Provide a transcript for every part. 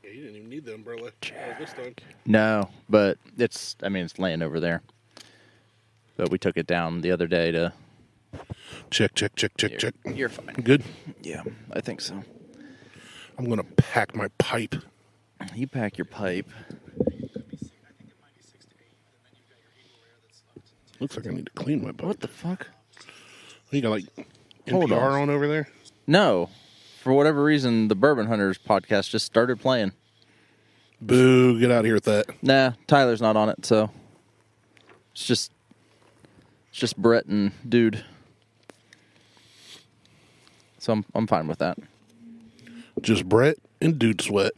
Yeah, you didn't even need the umbrella this time. No, but it's laying over there. But we took it down the other day to... Check. You're fine. Good? Yeah, I think so. I'm going to pack my pipe. You pack your pipe. Looks like I need to clean my pipe. What the fuck? You got, like, Hold NPR on over there? No. For whatever reason, the Bourbon Hunters podcast just started playing. Boo, get out of here with that. Nah, Tyler's not on it, so... It's just Brett and Dude. So I'm fine with that. Just Brett and Dude Sweat.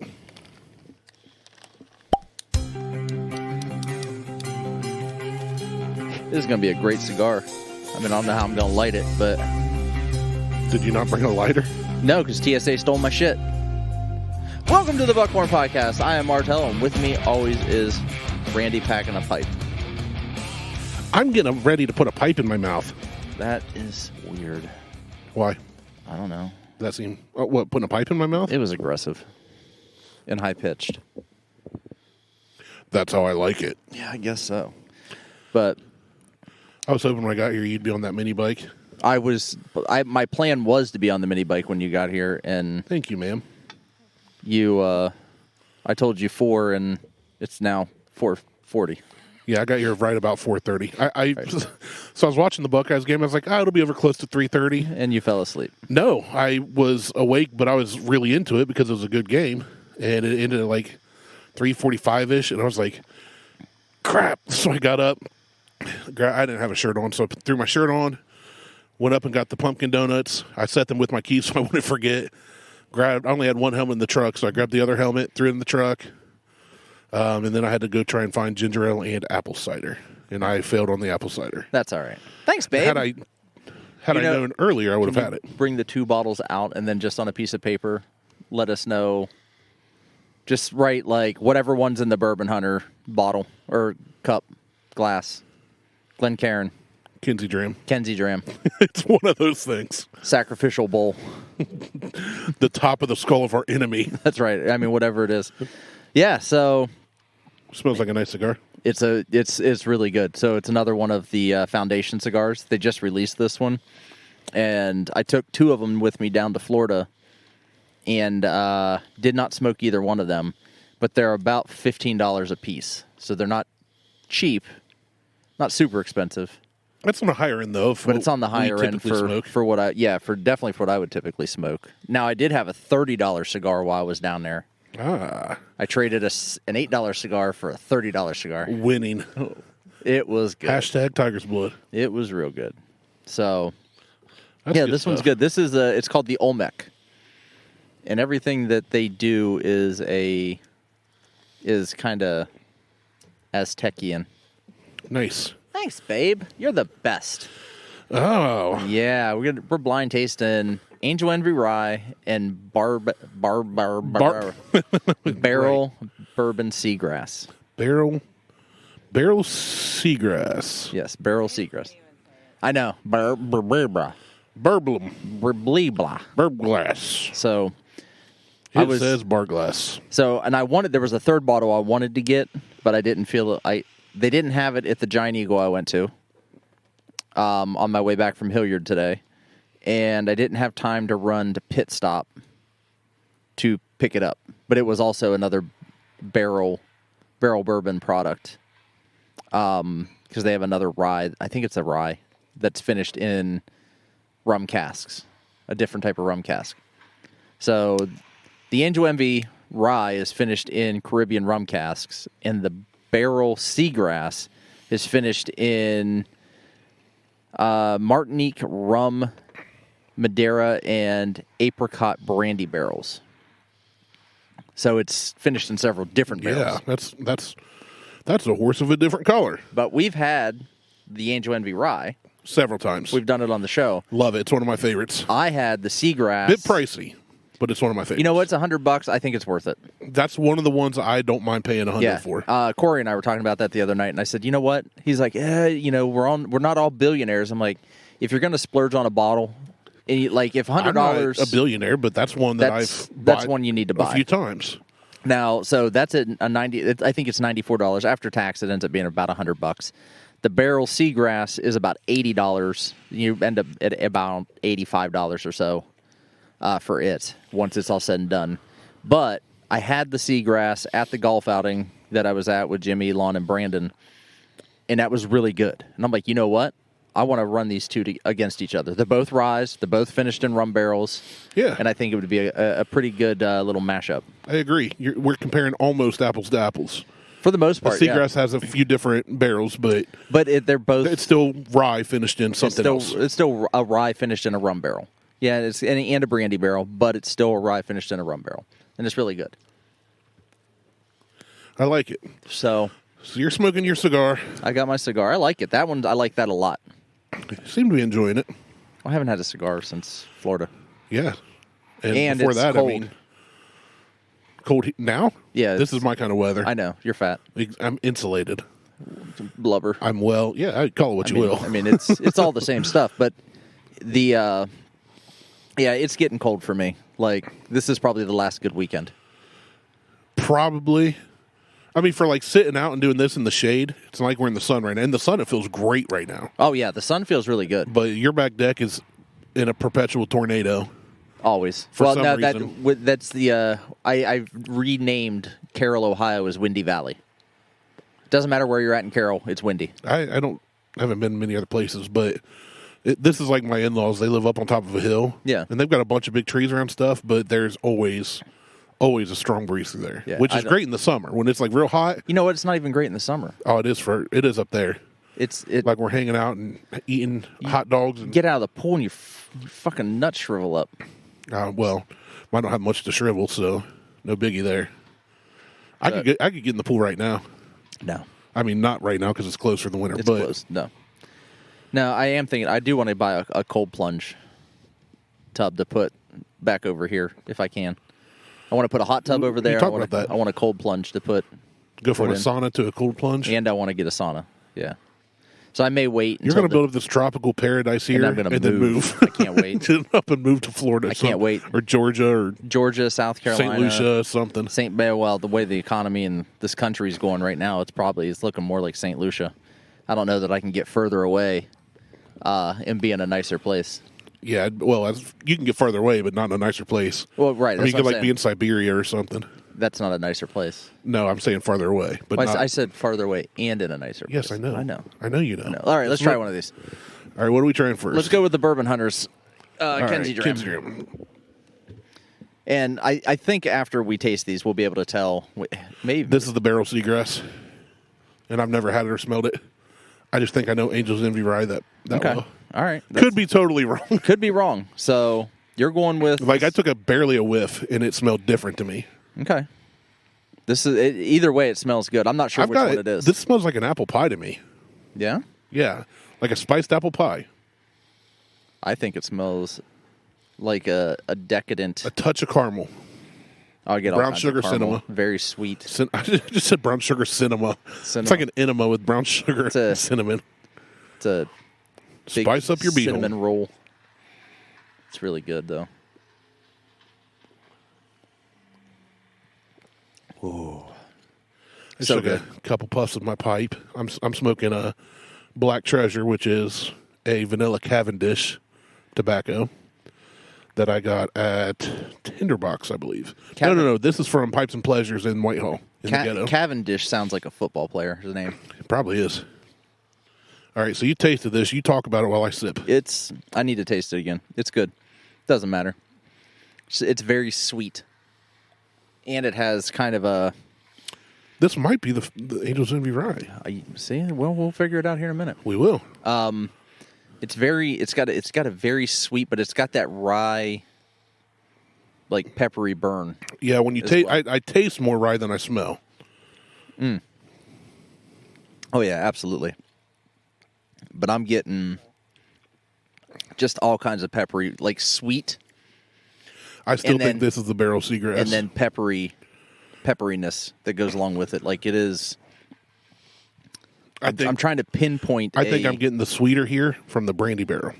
This is going to be a great cigar. I don't know how I'm going to light it, but... Did you not bring a lighter? No, because TSA stole my shit. Welcome to the Buckhorn Podcast. I am Martelle, and with me always is Randy packing a pipe. I'm getting ready to put a pipe in my mouth. That is weird. Why? I don't know. Does that seem... what, putting a pipe in my mouth? It was aggressive. And high-pitched. That's how I like it. Yeah, I guess so. But... I was hoping when I got here you'd be on that mini bike. My plan was to be on the mini bike when you got here, and... Thank you, ma'am. I told you 4, and it's now 4:40. Yeah, I got here right about 4:30. So I was watching the Buckeyes game. I was like, it'll be over close to 3:30. And you fell asleep. No, I was awake, but I was really into it because it was a good game. And it ended at like 3:45-ish, and I was like, crap. So I got up. I didn't have a shirt on, so I threw my shirt on, went up and got the pumpkin donuts. I set them with my keys so I wouldn't forget. I only had one helmet in the truck, so I grabbed the other helmet, threw it in the truck, and then I had to go try and find ginger ale and apple cider, and I failed on the apple cider. That's all right. Thanks, babe. Had I known earlier, I would have had it. Bring the 2 bottles out, and then just on a piece of paper, let us know. Just write, like, whatever one's in the Bourbon Hunter bottle or cup, glass. Glencairn. Kenzie Dram. It's one of those things. Sacrificial bowl. The top of the skull of our enemy. That's right. Whatever it is. Yeah, so... Smells like a nice cigar. It's really good. So it's another one of the Foundation cigars. They just released this one. And I took 2 of them with me down to Florida and did not smoke either one of them. But they're about $15 a piece. So they're not cheap. Not super expensive. That's on the higher end, though. But it's on the higher end for what definitely for what I would typically smoke. Now, I did have a $30 cigar while I was down there. I traded an $8 cigar for a $30 cigar. Winning. It was good. Hashtag Tiger's Blood. It was real good. So, this one's good. This is it's called the Olmec. And everything that they do is kind of Aztecian. Nice. Thanks, babe. You're the best. Oh. Yeah, we're blind tasting Angel Envy Rye and Barrell Bourbon Seagrass. Barrell Seagrass. Yes, Barrell Seagrass. I know. Burblum. Burbglass. So it says bar glass. So, and there was a 3rd bottle I wanted to get, but I didn't feel it. They didn't have it at the Giant Eagle I went to on my way back from Hilliard today. And I didn't have time to run to Pit Stop to pick it up. But it was also another Barrell Bourbon product because they have another rye. I think it's a rye that's finished in rum casks, a different type of rum cask. So the Angel Envy Rye is finished in Caribbean rum casks, and the Barrell Seagrass is finished in Martinique rum, Madeira, and apricot brandy barrels. So it's finished in several different barrels. Yeah, that's a horse of a different color. But we've had the Angel Envy Rye several times. We've done it on the show. Love it. It's one of my favorites. I had the Seagrass. Bit pricey, but it's one of my favorites. You know what? It's $100. I think it's worth it. That's one of the ones I don't mind paying $100 for. Corey and I were talking about that the other night, and I said, you know what? He's like, we're not all billionaires. I'm like, if you're going to splurge on a bottle, if $100, I'm not a billionaire, but that's one that's one you need to buy a few times. Now, so that's a 90. I think it's $94 after tax. It ends up being about $100. The Barrell Seagrass is about $80. You end up at about $85 or so for it once it's all said and done. But I had the Seagrass at the golf outing that I was at with Jimmy, Lon, and Brandon, and that was really good. And I'm like, you know what? I want to run these two against each other. They're both ryes. They're both finished in rum barrels. Yeah. And I think it would be a pretty good little mashup. I agree. We're comparing almost apples to apples. For the most part, Seagrass has a few different barrels, but they're both. It's still rye finished in something else. It's still a rye finished in a rum barrel. Yeah, it's and a brandy barrel, but it's still a rye finished in a rum barrel, and it's really good. I like it. So you're smoking your cigar. I got my cigar. I like it. That one, I like that a lot. You seem to be enjoying it. I haven't had a cigar since Florida. Yeah, and before it's that, cold. I mean, cold now. Yeah, this is my kind of weather. I know you're fat. I'm insulated. Blubber. I'm well. Yeah, I call it what you will. I mean, it's all the same stuff, but the it's getting cold for me. Like this is probably the last good weekend. Probably. I mean, for like sitting out and doing this in the shade, it's not like we're in the sun right now. In the sun, it feels great right now. Oh yeah, the sun feels really good. But your back deck is in a perpetual tornado. Always. For some reason. That's the I've renamed Carroll, Ohio as Windy Valley. Doesn't matter where you're at in Carroll, it's windy. I haven't been many other places, but this is like my in-laws. They live up on top of a hill. Yeah. And they've got a bunch of big trees around stuff, but there's always a strong breeze through there, which is great in the summer when it's like real hot. You know what? It's not even great in the summer. Oh, it is up there. It's like we're hanging out and eating hot dogs. And get out of the pool and your fucking nuts shrivel up. Well, I don't have much to shrivel, so no biggie there. I could get in the pool right now. No, I mean not right now because it's closed for the winter. It's closed. No, I am thinking I do want to buy a cold plunge tub to put back over here if I can. I want to put a hot tub over there. Talk about that. I want a cold plunge to put. Go from a sauna to a cold plunge, and I want to get a sauna. Yeah. So I may wait. You're going to build up this tropical paradise here, and then move. I can't wait. Up and move to Florida. I can't wait. Or Georgia, South Carolina, St. Lucia, something. Well, the way the economy in this country is going right now, it's looking more like St. Lucia. I don't know that I can get further away and be in a nicer place. Yeah, well, you can get farther away, but not in a nicer place. Well, right. I mean, you could be in Siberia or something. That's not a nicer place. No, I'm saying farther away. But I said farther away and in a nicer place. Yes, I know. I know you know. All right, let's try one of these. All right, what are we trying first? Let's go with the Bourbon Hunters. Kenzie Dram. And I think after we taste these, we'll be able to tell. Maybe this is the Barrell Seagrass, and I've never had it or smelled it. I just think I know Angel's Envy Rye that okay. Well. All right. Could be totally wrong. Could be wrong. So you're going with... Like, I took barely a whiff, and it smelled different to me. Okay. Either way, it smells good. I'm not sure which one it is. This smells like an apple pie to me. Yeah? Yeah. Like a spiced apple pie. I think it smells like a decadent... A touch of caramel. I'll get brown sugar cinema. Very sweet. I just said brown sugar cinema. It's like an enema with brown sugar and cinnamon. It's a big spice up your beetle. Cinnamon roll. It's really good, though. Ooh. I took a couple puffs of my pipe. I'm smoking a Black Treasure, which is a vanilla Cavendish tobacco that I got at Tinderbox, I believe. No. This is from Pipes and Pleasures in Whitehall, in the ghetto. Cavendish sounds like a football player, his name. It probably is. All right, so you tasted this. You talk about it while I sip. I need to taste it again. It's good. Doesn't matter. It's very sweet. And it has kind of a... This might be the Angel's Envy Rye. See? Well, we'll figure it out here in a minute. We will. It's got a very sweet, but it's got that rye, like peppery burn. Yeah, when you taste, I taste more rye than I smell. Mm. Oh yeah, absolutely. But I'm getting just all kinds of peppery, like sweet. I still think this is the Barrell Seagrass, and then pepperiness that goes along with it. Like it is. I'm trying to pinpoint. I think I'm getting the sweeter here from the brandy barrel.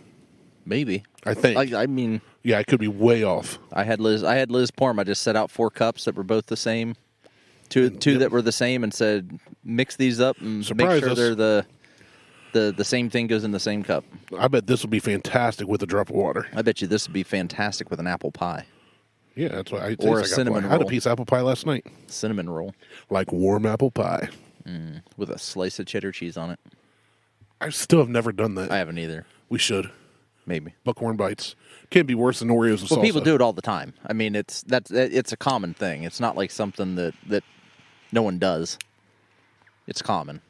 Maybe. I think. I mean, yeah, I could be way off. I had Liz pour them. I just set out 4 cups that were both the same Two that were the same, and said mix these up and Surprise make sure us. they're the same thing goes in the same cup. I bet this would be fantastic with a drop of water. I bet you this would be fantastic with an apple pie. Yeah, that's what I taste Or a like cinnamon apple pie. I had a roll. piece of apple pie last night. Cinnamon roll Like warm apple pie. with a slice of cheddar cheese on it. I still have never done that. I haven't either. We should. Maybe. Buckhorn bites. Can't be worse than Oreos with Well, salsa. people do it all the time. I mean, it's a common thing. It's not like something that no one does. It's common.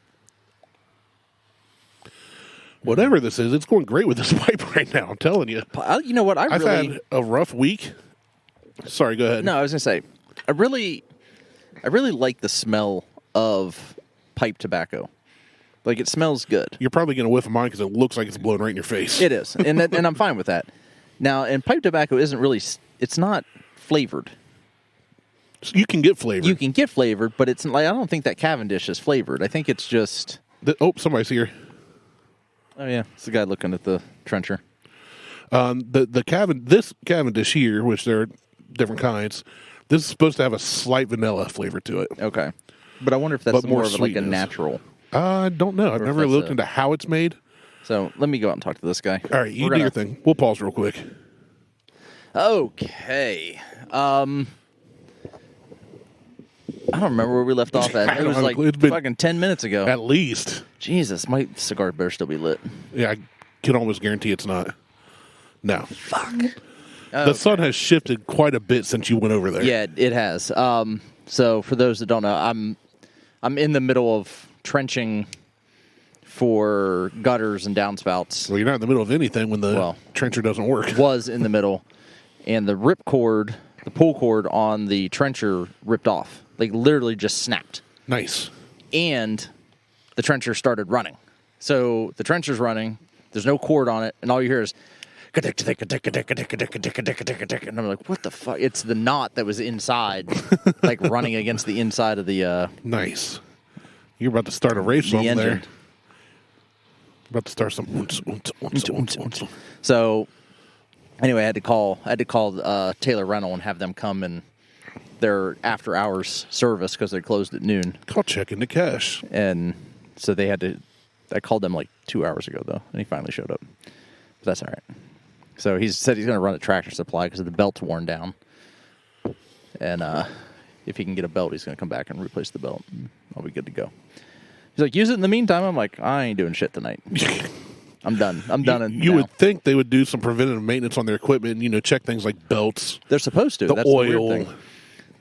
Whatever this is, it's going great with this pipe right now. I'm telling you. You know what? I've had a rough week. Sorry, go ahead. No, I was gonna say, I really like the smell of pipe tobacco. Like, it smells good. You're probably going to whiff of mine because it looks like it's blowing right in your face. It is, and I'm fine with that. Now, and pipe tobacco isn't really. It's not flavored. You can get flavor. You can get flavored, but it's like, I don't think that Cavendish is flavored. I think it's just. Somebody's here. Oh yeah, it's the guy looking at the trencher. This Cavendish here, which there are different kinds, this is supposed to have a slight vanilla flavor to it. Okay, but I wonder if that's But more more of like a sweetness. natural. I don't know. I've Or if never that's looked a- into how it's made. So let me go out and talk to this guy. All right, you We're do gonna- your thing. We'll pause real quick. Okay. I don't remember where we left off at. I It don't was have a like clue. It's been- fucking 10 minutes ago. At least. Jesus, my cigar better still be lit. Yeah, I can almost guarantee it's not. No. Fuck. The sun has shifted quite a bit since you went over there. Yeah, it has. So for those that don't know, I'm in the middle of trenching for gutters and downspouts. Well, you're not in the middle of anything when the trencher doesn't work. Was in the middle, and the rip cord, the pull cord on the trencher ripped off. Like, literally just snapped. Nice. And the trencher started running. So the trencher's running, there's no cord on it, and all you hear is and I'm like, what the fuck? It's the knot that was inside, like running against the inside of the Nice. You're about to start a race on there. engine. About to start some. So anyway, I had to call Taylor Rental and have them come and their after hours service because they closed at noon. Call check into cash. And so they had to. I called them like 2 hours ago though, and he finally showed up. But that's all right. So he said he's going to run a Tractor Supply because the belt's worn down, and if he can get a belt, he's going to come back and replace the belt. And I'll be good to go. He's like, use it in the meantime. I'm like, I ain't doing shit tonight. I'm done. I'm done. You would think they would do some preventative maintenance on their equipment. Check things like belts, They're supposed to. the That's oil. The weird thing.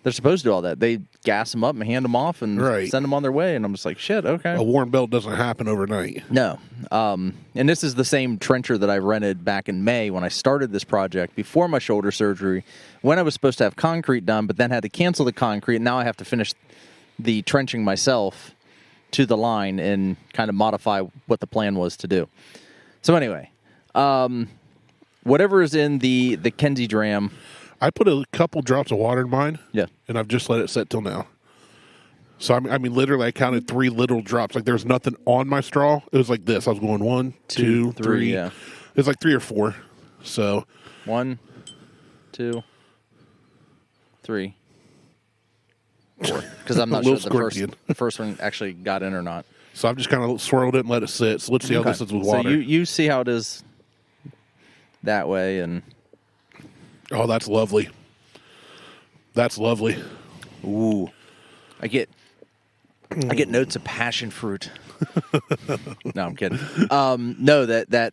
They're supposed to do all that. They gas them up and hand them off and send them on their way. And I'm just like, shit, okay. A worn belt doesn't happen overnight. No. And this is the same trencher that I rented back in May when I started this project before my shoulder surgery, when I was supposed to have concrete done, but then had to cancel the concrete. And now I have to finish the trenching myself to the line and kind of modify what the plan was to do. So anyway, whatever is in the Kenzie Dram. I put a couple drops of water in mine. Yeah. And I've just let it sit till now. So, I mean, literally, I counted 3 little drops. Like, there was nothing on my straw. It was like this. I was going 1, 2, 3. Yeah. It was like 3 or 4. So 1, 2, 3, 4. Because I'm not A sure little the first one actually got in or not. So I've just kind of swirled it and let it sit. So let's see how this is with water. So you see how it is that way, and Oh, that's lovely. That's lovely. ooh, I get notes of passion fruit. No, I'm kidding. No, that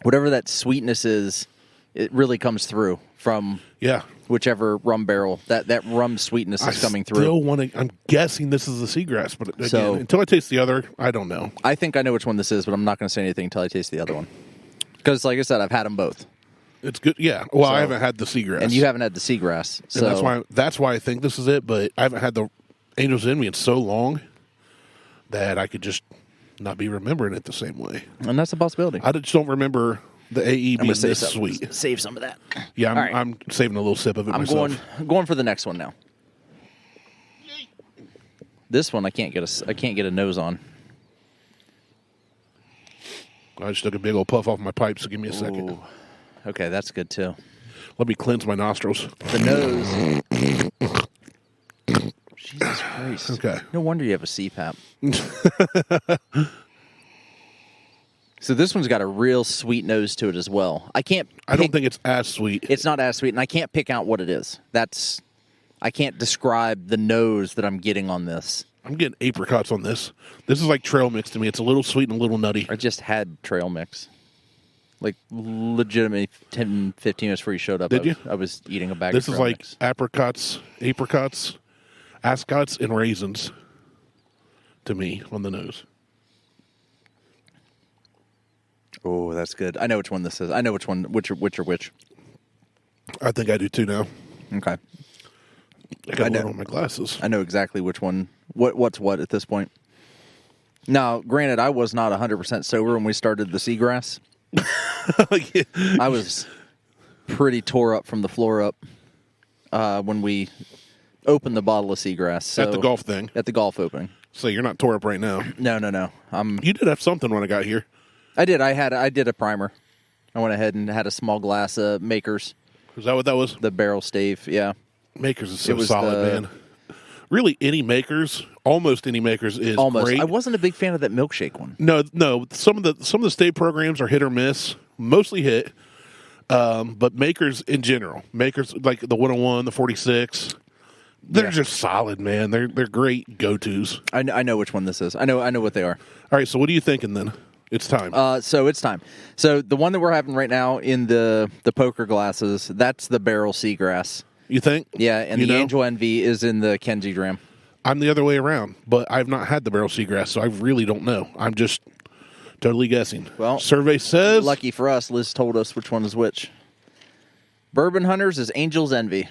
whatever that sweetness is, it really comes through from Yeah. whichever rum barrel. That rum sweetness is coming through. Still want to. I'm guessing this is the Seagrass, but again, So- until I taste the other, I don't know. I think I know which one this is, but I'm not going to say anything until I taste the other one. Because, like I said, I've had them both, It's good. Yeah. Well, So- I haven't had the Seagrass, and you haven't had the Seagrass. So and that's why I think this is it. But I haven't had the Angel's Envy in so long that I could just not be remembering it the same way. and that's a possibility. I just don't remember the AE being this sweet. Save some of that. Yeah, All right. I'm saving a little sip of it I'm myself. going for the next one now. This one I can't get a nose on. I just took a big old puff off my pipe, so give me a second. Ooh. Okay, that's good too. Let me cleanse my nostrils. The nose. Jesus Christ. Okay. No wonder you have a CPAP. So this one's got a real sweet nose to it as well. I don't think it's as sweet. It's not as sweet, and I can't pick out what it is. I can't describe the nose that I'm getting on this. I'm getting apricots on this. This is like trail mix to me. It's a little sweet and a little nutty. I just had trail mix. Like, legitimately 10, 15 minutes before you showed up. Did you? I was eating a bag This of is trail like mix. apricots, ascots, and raisins to me on the nose. Oh, that's good. I know which one this is. I know which one, which are which. I think I do too now. Okay. I got one on my glasses. I know exactly which one, what's what at this point. Now, granted, I was not 100% sober when we started the Seagrass. Yeah. I was pretty tore up from the floor up when we opened the bottle of Seagrass. So, At the golf thing. At the golf opening. So you're not tore up right now. No. You did have something when I got here. I did. I did a primer. I went ahead and had a small glass of Makers. Is that what that was? The Barrel Stave, yeah. Makers is so solid, man. Really, almost any Makers is great. I wasn't a big fan of that milkshake one. No. Some of the state programs are hit or miss. Mostly hit, but Makers in general, Makers like the 101, the 46, they're just solid, man. They're great go-tos. I know which one this is. I know what they are. All right, so what are you thinking then? It's time. So it's time. So the one that we're having right now in the poker glasses, that's the Barrell Seagrass. You think? Yeah, and the Angel Envy is in the Kenzie Dram. I'm the other way around, but I've not had the Barrell Seagrass, so I really don't know. I'm just totally guessing. Well, survey says... Lucky for us, Liz told us which one is which. Bourbon Hunters is Angel's Envy.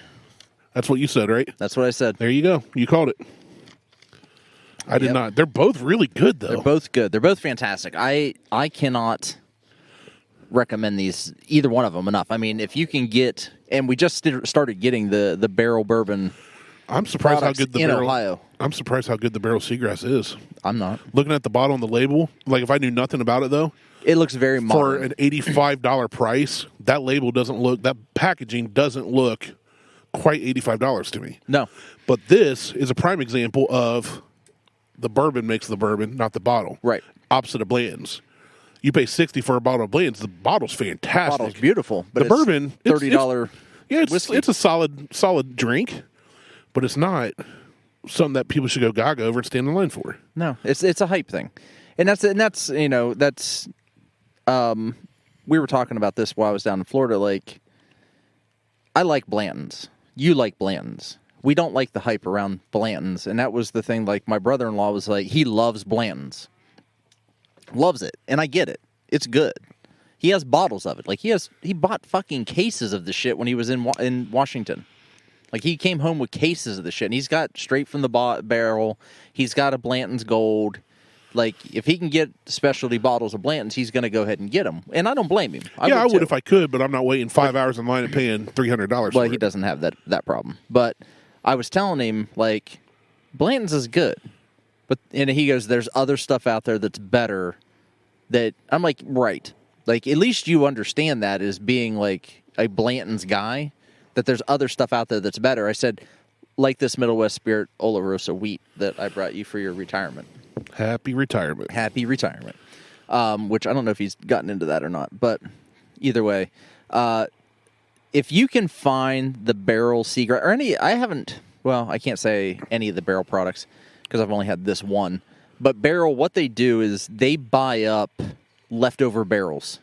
That's what you said, right? That's what I said. There you go. You called it. I did not. They're both really good, though. They're both good. They're both fantastic. I cannot recommend either one of them enough. I mean, if you can get, and we just started getting the Barrell Bourbon. I'm surprised how good the Barrell. Ohio. I'm surprised how good the Barrell Seagrass is. I'm not looking at the bottle on the label. Like if I knew nothing about it, though, it looks very modern. For an $85 price. That label doesn't look. That packaging doesn't look quite $85 to me. No, but this is a prime example of. The bourbon makes the bourbon, not the bottle. Right. Opposite of Blanton's. You pay $60 for a bottle of Blanton's. The bottle's fantastic. The bottle's beautiful. But the bourbon, $30. It's a solid drink, but it's not something that people should go gaga over and stand in line for. No, it's a hype thing, and that's we were talking about this while I was down in Florida. Like, I like Blanton's. You like Blanton's. We don't like the hype around Blanton's, and that was the thing. Like, my brother-in-law was like, he loves Blanton's. Loves it, and I get it. It's good. He has bottles of it. Like, he bought fucking cases of the shit when he was in Washington. Like, he came home with cases of the shit, and he's got straight from the barrel. He's got a Blanton's Gold. Like, if he can get specialty bottles of Blanton's, he's going to go ahead and get them. And I don't blame him. I would if I could, but I'm not waiting 5 hours in line and paying $300 Well, he doesn't have that problem. But I was telling him, like, Blanton's is good. And he goes, there's other stuff out there that's better. That I'm like, right. Like, at least you understand that as being, like, a Blanton's guy, that there's other stuff out there that's better. I said, like this Middle West Spirit Oloroso wheat that I brought you for your retirement. Happy retirement. Happy retirement. Which I don't know if he's gotten into that or not. But either way, if you can find the Barrell Seagrass, or I can't say any of the Barrell products because I've only had this one. But Barrell, what they do is they buy up leftover barrels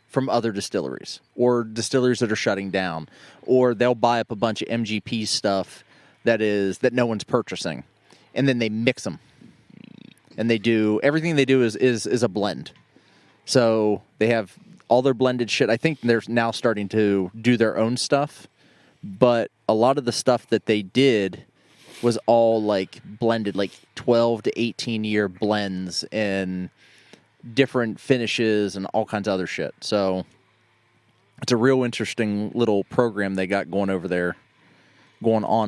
from other distilleries or distilleries that are shutting down, or they'll buy up a bunch of MGP stuff that no one's purchasing, and then they mix them. And everything they do is a blend. So they have all their blended shit. I think they're now starting to do their own stuff, but a lot of the stuff that they did was all like blended, like 12 to 18 year blends and different finishes and all kinds of other shit. So it's a real interesting little program they got going on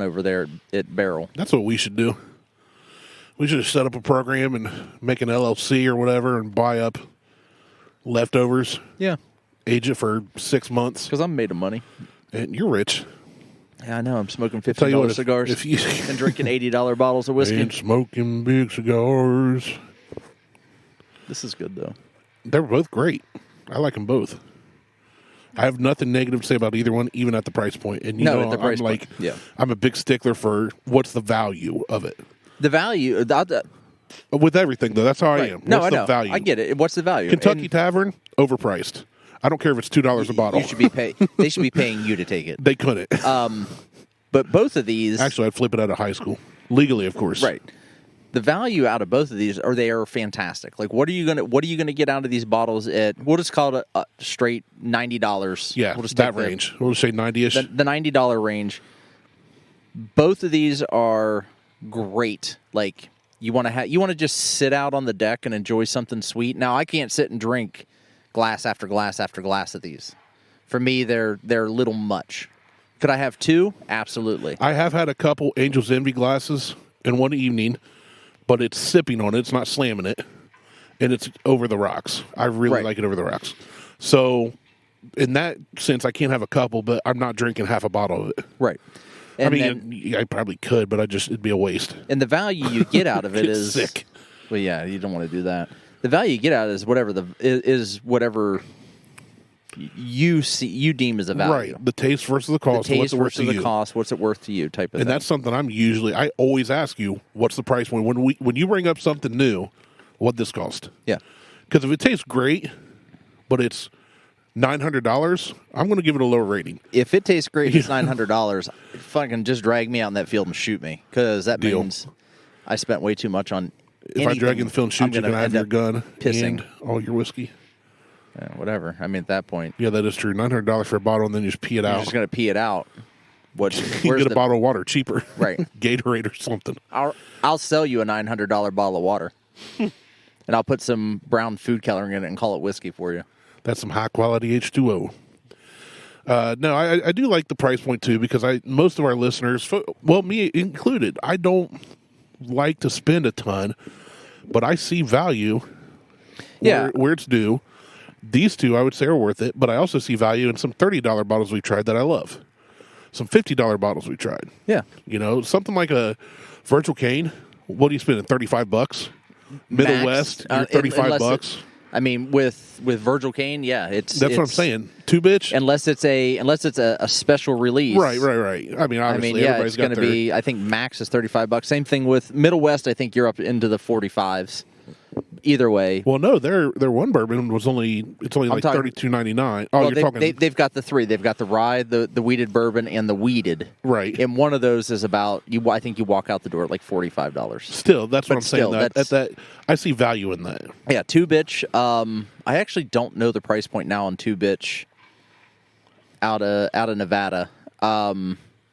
over there at Barrell. That's what we should do. We should set up a program and make an LLC or whatever and buy up leftovers. Yeah. Age it for 6 months. Because I'm made of money. And you're rich. Yeah, I know. I'm smoking Tell you $50 what, cigars if you and drinking $80 bottles of whiskey. ain't smoking big cigars. This is good, though. They're both great. I like them both. I have nothing negative to say about either one, even at the price point. And you know, at the price I'm point. like, Yeah. I'm a big stickler for what's the value of it. The value... With everything, though, that's how I right. am. No, What's I the know. value? I get it. What's the value? Kentucky And Tavern, overpriced. I don't care if it's $2 a bottle. you should be they should be paying you to take it. They couldn't. But both of these... Actually, I'd flip it out of high school. Legally, of course. Right. The value out of both of these they are fantastic. Like, what are you gonna get out of these bottles at? We'll just call it a straight $90. Yeah, we'll just that take range. We'll say 90-ish. the $90 range. Both of these are great. Like, you want to just sit out on the deck and enjoy something sweet. Now, I can't sit and drink glass after glass after glass of these. For me, they're a little much. Could I have two? Absolutely. I have had a couple Angel's Envy glasses in one evening, but it's sipping on it. It's not slamming it. And it's over the rocks. I really like it over the rocks. So, in that sense, I can't have a couple, but I'm not drinking half a bottle of it. Right. And I probably could, but it'd be a waste. And the value you get out of it Get is sick. Well, yeah, you don't want to do that. The value you get out of it is whatever you deem as a value. Right. The taste versus the cost. The taste what's it worth versus to the you? cost. What's it worth to you? Type of And thing. that's something I always ask you, what's the price point? When you bring up something new, what this cost? Yeah. Because if it tastes great, but it's $900, I'm going to give it a lower rating. If it tastes great, it's $900. Fucking just drag me out in that field and shoot me, because that Deal. means I spent way too much on. If I drag you in the field and shoot you, can I have your gun pissing. and all your whiskey? Yeah, whatever. I mean, at that point, Yeah, that is true. $900 for a bottle, and then you just pee it you're out. just gonna pee it out. You can get a bottle of water cheaper. Right. Gatorade or something. I'll sell you a $900 bottle of water, and I'll put some brown food coloring in it and call it whiskey for you. That's some high quality H2O. No, I do like the price point too, because most of our listeners, well, me included, I don't like to spend a ton, but I see value where it's due. These two, I would say, are worth it, but I also see value in some $30 bottles we tried that I love. Some $50 bottles we tried. Yeah. You know, something like a Virgil Cane. What do you spend? $35? Middle Max, West, you're $35. I mean, with Virgil Cane, yeah, That's what I'm saying. Two bitch. Unless it's a special release, Right. I mean, obviously, it's going to be. I think max is $35. Same thing with Middle West. I think you're up into the 45s. Either way. Well, no, their one bourbon was only like $32.99. Oh, you're talking. They've got the three. They've got the rye, the wheated bourbon, and the wheated. Right. And one of those is about I think you walk out the door at like $45. Still, that's what I'm still, saying. That I see value in that. Yeah, two bitch. I actually don't know the price point now on two bitch. Out of Nevada.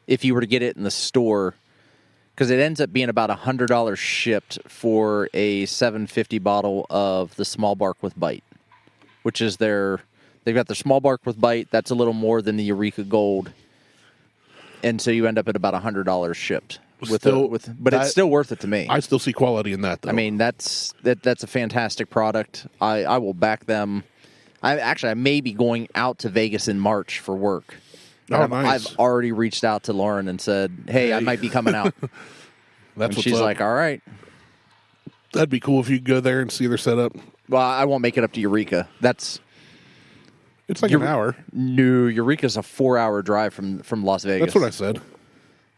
If you were to get it in the store. Because it ends up being about $100 shipped for a $7.50 bottle of the small bark with bite, which is they've got their small bark with bite. That's a little more than the Eureka Gold, and so you end up at about $100 shipped. But it's still worth it to me. I still see quality in that, though. I mean, that's a fantastic product. I will back them. I may be going out to Vegas in March for work. Oh, nice. I've already reached out to Lauren and said, hey, I might be coming out. That's and she's up. like, all right. That'd be cool if you could go there and see their setup. Well, I won't make it up to Eureka. It's like an hour. No, Eureka's a 4-hour drive from Las Vegas. That's what I said.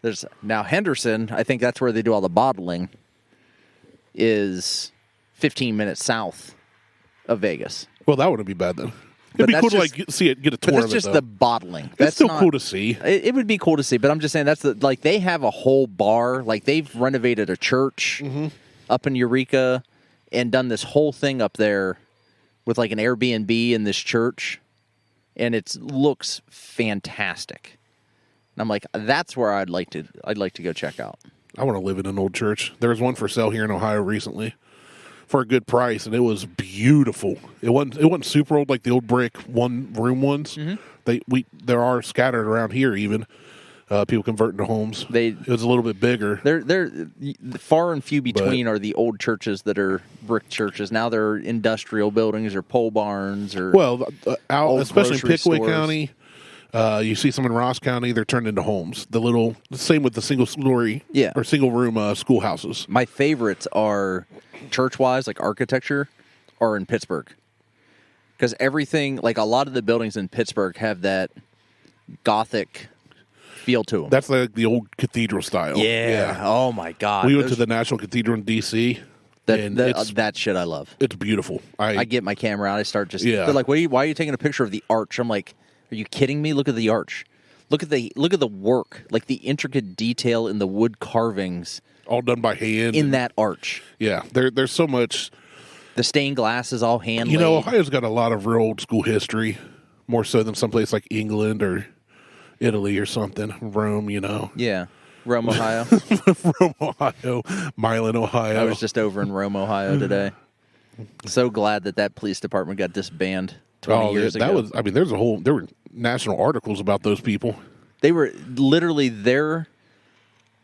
There's now Henderson, I think that's where they do all the bottling, is 15 minutes south of Vegas. Well, that wouldn't be bad then. It'd be cool to get a tour of it. That's just though. the bottling. That's still cool to see. It would be cool to see, but I'm just saying they have a whole bar. Like they've renovated a church up in Eureka and done this whole thing up there with like an Airbnb in this church, and it looks fantastic. And I'm like, that's where I'd like to go check out. I want to live in an old church. There was one for sale here in Ohio recently for a good price, and it was beautiful. It wasn't super old like the old brick one room ones. There are scattered around here even. People converting to homes. It was a little bit bigger. They're far and few between are the old churches that are brick churches. Now they're industrial buildings or pole barns or especially in Pickaway County. You see some in Ross County, they're turned into homes. The same with the single story or single room schoolhouses. My favorites are church-wise, like architecture, are in Pittsburgh. Because everything, like a lot of the buildings in Pittsburgh have that Gothic feel to them. That's like the old cathedral style. Yeah. Oh, my God. We went to the National Cathedral in D.C., that shit I love. It's beautiful. I get my camera out. I start just... Yeah. They're like, why are you taking a picture of the arch? I'm like, are you kidding me? Look at the arch. Look at the work, like the intricate detail in the wood carvings. All done by hand. In that arch. Yeah. There's so much... The stained glass is all hand-laid. You know, Ohio's got a lot of real old school history, more so than someplace like England or Italy or something. Rome, you know. Yeah. Rome, Ohio. Rome, Ohio. Milan, Ohio. I was just over in Rome, Ohio today. So glad that police department got disbanded 20 years ago. There were national articles about those people. They were literally there.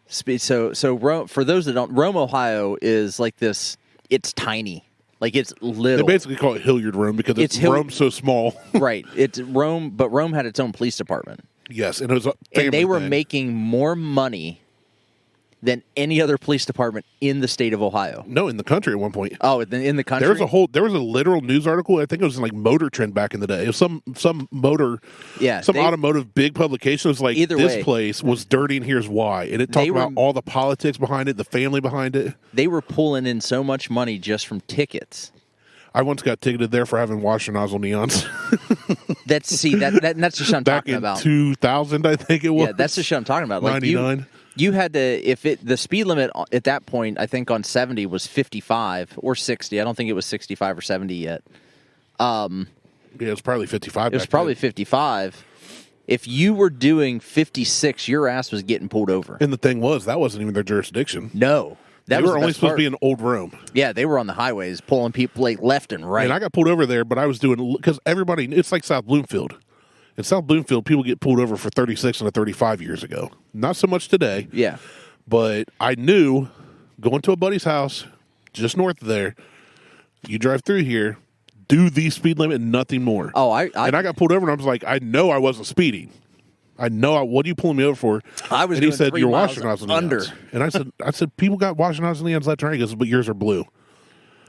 So Rome, for those that don't, Rome, Ohio is like this, it's tiny. Like it's little. They basically call it Hilliard Rome because Rome's so small. Right. It's Rome, but Rome had its own police department. Yes, and it was and they were making more money than any other police department in the state of Ohio. No, in the country at one point. Oh, in the country? There was a literal news article. I think it was in like Motor Trend back in the day. It was some automotive big publication. It was like, this place was dirty and here's why. And it talked about all the politics behind it, the family behind it. They were pulling in so much money just from tickets. I once got ticketed there for having washer nozzle neons. That's the shit I'm talking about. Back in 2000, I think it was. Yeah, that's the shit I'm talking about. Like 99. You had to, the speed limit at that point, I think on 70 was 55 or 60. I don't think it was 65 or 70 yet. Yeah, it was probably 55. It was probably 55. If you were doing 56, your ass was getting pulled over. And the thing was, that wasn't even their jurisdiction. No. They were only supposed to be in Old Rome. Yeah, they were on the highways pulling people like left and right. And I got pulled over there, but I was doing, because everybody, it's like South Bloomfield. In South Bloomfield, people get pulled over for 36 and a 35 years ago. Not so much today. Yeah. But I knew going to a buddy's house just north of there, you drive through here, do the speed limit and nothing more. Oh, and I got pulled over and I was like, I know I wasn't speeding. I know. What are you pulling me over for? I was. And he said, "You're washing nozzle under." And I said, people got washing nozzle neons left and right. He goes, but yours are blue.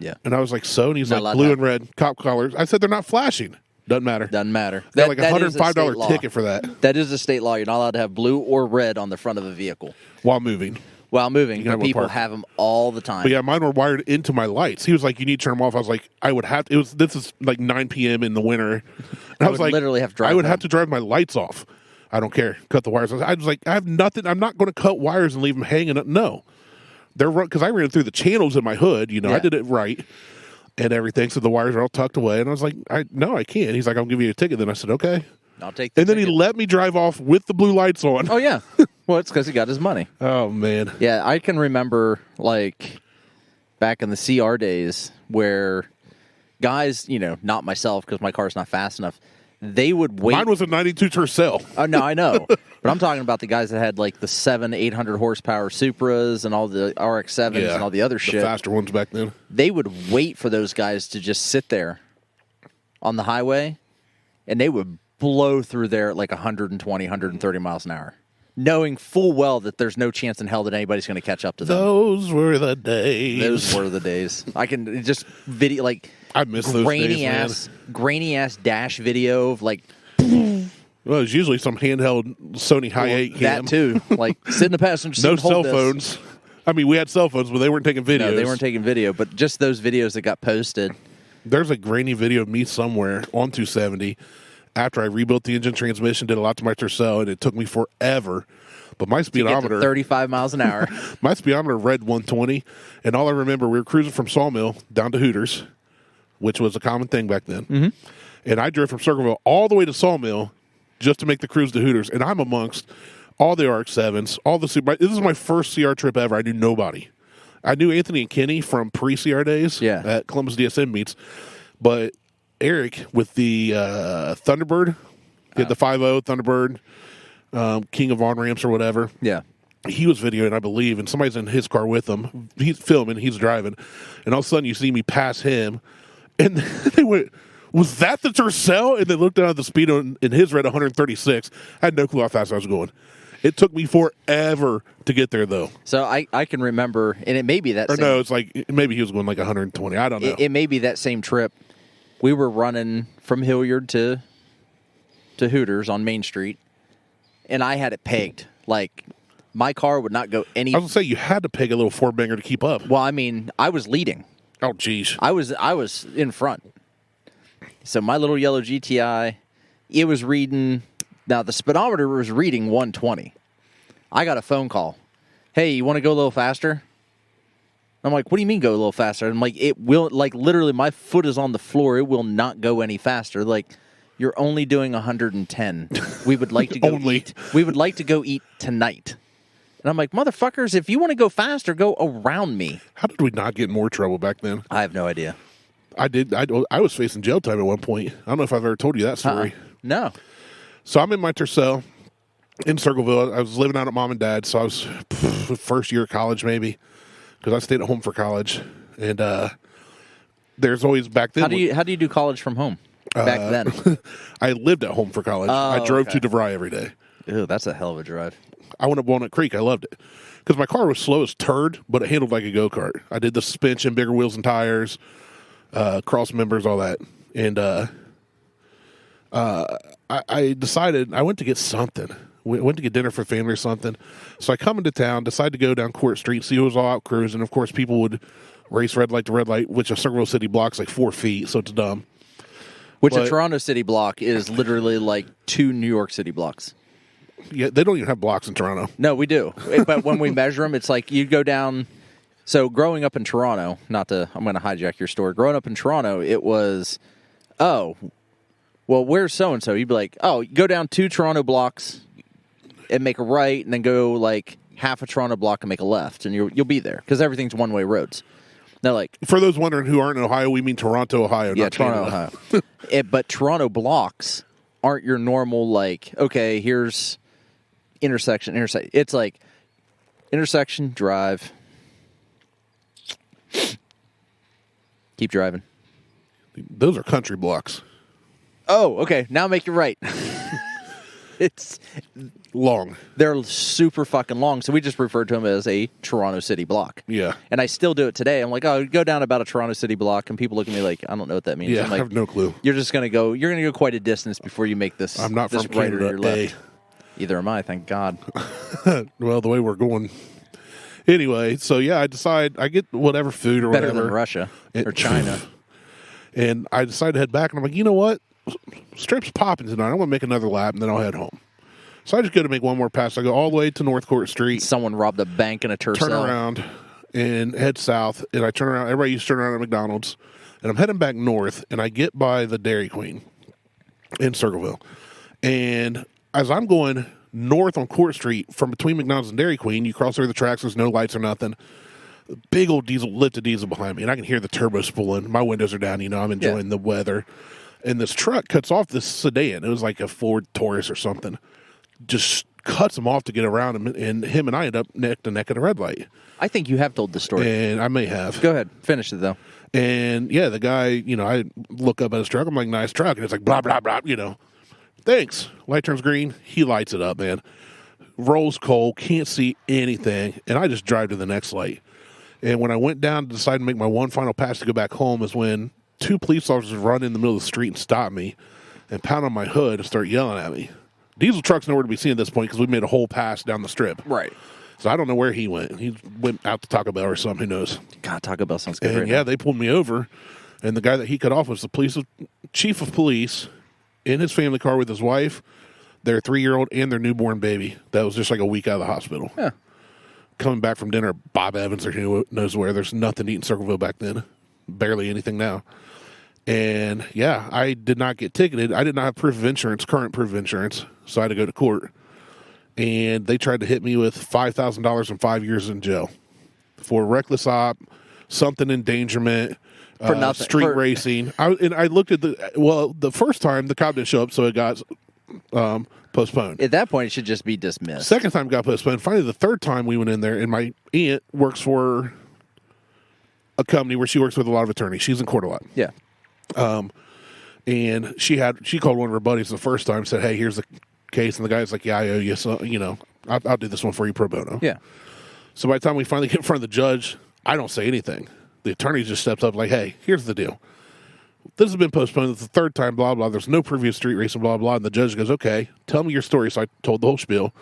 Yeah. And I was like, so? And he's like, blue and red cop collars. I said, they're not flashing. Doesn't matter. Doesn't matter. Got like $105 ticket for that. That is a state law. You're not allowed to have blue or red on the front of a vehicle while moving. But people have them all the time. But yeah, mine were wired into my lights. He was like, you need to turn them off. I was like, I would have to. This is like 9 p.m. in the winter. And I was like, literally have to drive. I would have to drive my lights off. I don't care. Cut the wires. I was like, I have nothing. I'm not going to cut wires and leave them hanging up. No. They're because I ran through the channels in my hood. You know, I did it right and everything. So the wires are all tucked away. And I was like, no, I can't. He's like, I'll give you a ticket. Then I said, okay. I'll take the ticket. Then he let me drive off with the blue lights on. Oh, yeah. Well, it's because he got his money. Oh, man. Yeah, I can remember, like, back in the CR days where guys, you know, not myself because my car's not fast enough, they would wait. Mine was a 92 Tercel. Oh, no, I know. But I'm talking about the guys that had, like, the 800 horsepower Supras and all the RX-7s and all the other shit. The faster ones back then. They would wait for those guys to just sit there on the highway, and they would blow through there at, like, 120, 130 miles an hour, knowing full well that there's no chance in hell that anybody's going to catch up to them. Those were the days. Those were the days. I can just video, like, I miss those days, grainy ass dash video of like. Well, it's usually some handheld Sony Hi8 cam. That too, like sit in the passenger seat. No cell phones. I mean, we had cell phones, but they weren't taking videos. No, they weren't taking video, but just those videos that got posted. There's a grainy video of me somewhere on 270 after I rebuilt the engine transmission, did a lot to my Tercel, and it took me forever. But my speedometer, 35 miles an hour. My speedometer read 120, and all I remember, we were cruising from Sawmill down to Hooters, which was a common thing back then. Mm-hmm. And I drove from Circleville all the way to Sawmill just to make the cruise to Hooters. And I'm amongst all the RX-7s, all the Super. This is my first CR trip ever. I knew nobody. I knew Anthony and Kenny from pre-CR days at Columbus DSM meets. But Eric with the Thunderbird, he had the 5.0 Thunderbird, King of On-Ramps or whatever. Yeah. He was videoing, I believe, and somebody's in his car with him. He's filming, he's driving. And all of a sudden you see me pass him. And they went, Was that the Tercel? And then looked down at the speedo, and his read 136. I had no clue how fast I was going. It took me forever to get there, though. So I can remember, and it may be that. Or no, it's like maybe he was going like 120. I don't know. It may be that same trip. We were running from Hilliard to Hooters on Main Street, and I had it pegged. Like, my car would not go any. I was going to say, you had to peg a little four-banger to keep up. Well, I mean, I was leading. Oh, geez. I was in front. So my little yellow GTI, it was reading. Now, the speedometer was reading 120. I got a phone call. Hey, you want to go a little faster? I'm like, what do you mean go a little faster? I'm like, it will, like, literally, my foot is on the floor. It will not go any faster. Like, you're only doing 110. We would like to go eat. We would like to go eat tonight. And I'm like, motherfuckers, if you want to go faster, go around me. How did we not get in more trouble back then? I have no idea. I did. I was facing jail time at one point. I don't know if I've ever told you that story. No. So I'm in my Tercel in Circleville. I was living out at mom and dad, so I was first year of college maybe, because I stayed at home for college. And there's always back then. How do you do college from home back then? I lived at home for college. I drove to DeVry every day. Ew, that's a hell of a drive. I went up Walnut Creek. I loved it because my car was slow as turd, but it handled like a go-kart. I did the suspension, bigger wheels and tires, cross members, all that. And I decided I went to get something. We went to get dinner for family or something. So I come into town, decide to go down Court Street, see who was all out cruising. Of course, people would race red light to red light, which a Circleville City block's like 4 feet, so it's dumb. A Toronto City block is literally like 2 New York City blocks. Yeah, they don't even have blocks in Toronto. No, we do. But when we measure them, it's like you go down. So growing up in Toronto, I'm going to hijack your story. Growing up in Toronto, it was, well, where's so-and-so? You'd be like, you go down 2 Toronto blocks and make a right, and then go like half a Toronto block and make a left, and you'll be there because everything's one-way roads. They're like, for those wondering who aren't in Ohio, we mean Toronto, Ohio, not Toronto, Canada. Ohio. But Toronto blocks aren't your normal, like, okay, here's intersection. It's like intersection, drive, keep driving. Those are country blocks. Oh, okay. Now make it right. It's long. They're super fucking long, so we just refer to them as a Toronto City block. Yeah. And I still do it today. I'm like, go down about a Toronto City block, and people look at me like, I don't know what that means. Yeah, I'm like, I have no clue. You're gonna go quite a distance before you make this. I'm not this from right Canada. or your left. Either am I, thank God. Well, the way we're going. Anyway, so yeah, I get whatever food or Better whatever. than Russia or China. And I decided to head back, and I'm like, you know what? Strip's popping tonight. I'm going to make another lap, and then I'll head home. So I just go to make one more pass. I go all the way to North Court Street. Someone robbed a bank in a Tercel. Turn around and head south, and I turn around. Everybody used to turn around at McDonald's, and I'm heading back north, and I get by the Dairy Queen in Circleville. And as I'm going north on Court Street from between McDonald's and Dairy Queen, you cross over the tracks, there's no lights or nothing. Big old lifted diesel behind me, and I can hear the turbo spooling. My windows are down, I'm enjoying the weather. And this truck cuts off this sedan. It was like a Ford Taurus or something. Just cuts him off to get around him, and him and I end up neck to neck at a red light. I think you have told the story. And I may have. Go ahead. Finish it, though. And, yeah, the guy, I look up at his truck. I'm like, nice truck. And it's like, blah, blah, blah, Thanks. Light turns green. He lights it up, man. Rolls cold. Can't see anything. And I just drive to the next light. And when I went down to decide to make my one final pass to go back home is when 2 police officers run in the middle of the street and stop me and pound on my hood and start yelling at me. Diesel truck's nowhere to be seen at this point because we made a whole pass down the strip. Right. So I don't know where he went. He went out to Taco Bell or something. Who knows? God, Taco Bell sounds good. And they pulled me over. And the guy that he cut off was the chief of police in his family car with his wife, their 3-year-old, and their newborn baby. That was just like a week out of the hospital. Yeah. Coming back from dinner, Bob Evans or who knows where. There's nothing to eat in Circleville back then. Barely anything now. And, yeah, I did not get ticketed. I did not have current proof of insurance, so I had to go to court. And they tried to hit me with $5,000 and 5 years in jail for reckless op, something endangerment, for nothing. Street racing. I looked at the first time the cop didn't show up, so it got postponed. At that point, it should just be dismissed. Second time got postponed. Finally, the third time we went in there, and my aunt works for a company where she works with a lot of attorneys. She's in court a lot. Yeah. And she called one of her buddies the first time, said, "Hey, here's the case," and the guy's like, "Yeah, I owe you, so I'll do this one for you pro bono." Yeah. So by the time we finally get in front of the judge, I don't say anything. The attorney just steps up like, "Hey, here's the deal. This has been postponed. It's the third time, blah, blah. There's no previous street racing, blah, blah." And the judge goes, "Okay, tell me your story." So I told the whole spiel.